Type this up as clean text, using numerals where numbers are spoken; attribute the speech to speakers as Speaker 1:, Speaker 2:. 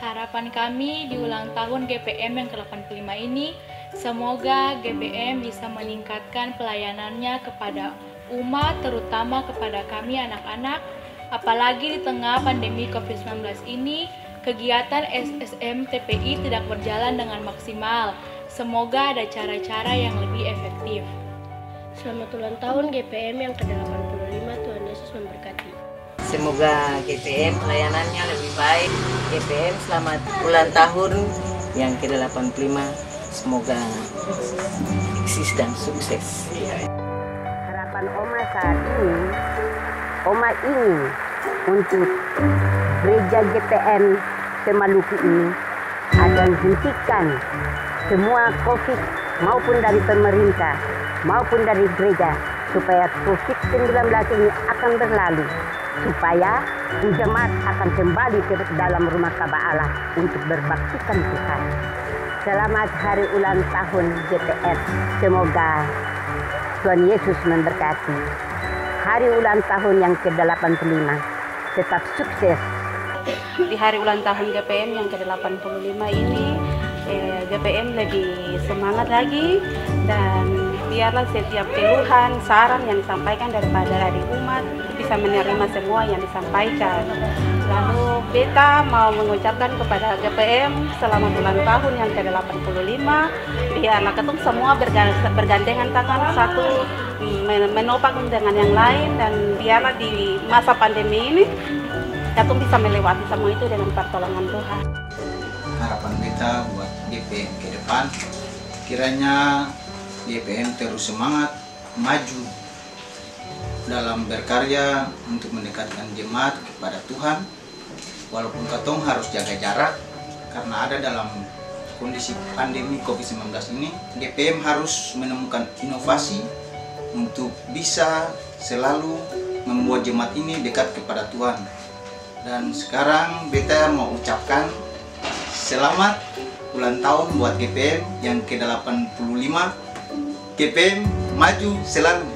Speaker 1: Harapan kami di ulang tahun GPM yang ke-85 ini, semoga GPM bisa meningkatkan pelayanannya kepada umat, terutama kepada kami anak-anak. Apalagi di tengah pandemi COVID-19 ini, kegiatan SSM TPI tidak berjalan dengan maksimal. Semoga ada cara-cara yang lebih efektif.
Speaker 2: Selamat ulang tahun GPM yang ke-85, Tuhan Yesus memberkati.
Speaker 3: Semoga GPM pelayanannya lebih baik. GPM selamat ulang tahun yang ke-85. Semoga eksis dan sukses.
Speaker 4: Harapan Oma saat ini, Oma ingin untuk gereja GPM Semaluku ini agar hentikan semua COVID maupun dari pemerintah maupun dari gereja, supaya COVID-19 ini akan berlalu, supaya jemaat akan kembali ke dalam rumah Ka'bah Allah untuk berbaktikan Tuhan. Selamat hari ulang tahun GPM. Semoga Tuhan Yesus memberkati. Hari ulang tahun yang ke-85 tetap sukses.
Speaker 5: Di hari ulang tahun GPM yang ke-85 ini, GPM lebih semangat lagi, dan biarlah setiap keluhan, saran yang disampaikan dari umat bisa menerima semua yang disampaikan. Lalu beta mau mengucapkan kepada GPM selamat ulang tahun yang ke-85. Biarlah ketemu semua bergandengan tangan, satu menopang dengan yang lain, dan biarlah di masa pandemi ini kita bisa melewati semua itu dengan pertolongan Tuhan.
Speaker 6: Harapan beta buat GPM ke depan, kiranya GPM terus semangat, maju dalam berkarya untuk mendekatkan jemaat kepada Tuhan. Walaupun katong harus jaga jarak karena ada dalam kondisi pandemi COVID-19 ini, GPM harus menemukan inovasi untuk bisa selalu membuat jemaat ini dekat kepada Tuhan. Dan sekarang beta mau ucapkan selamat ulang tahun buat GPM yang ke-85. GPM maju selalu.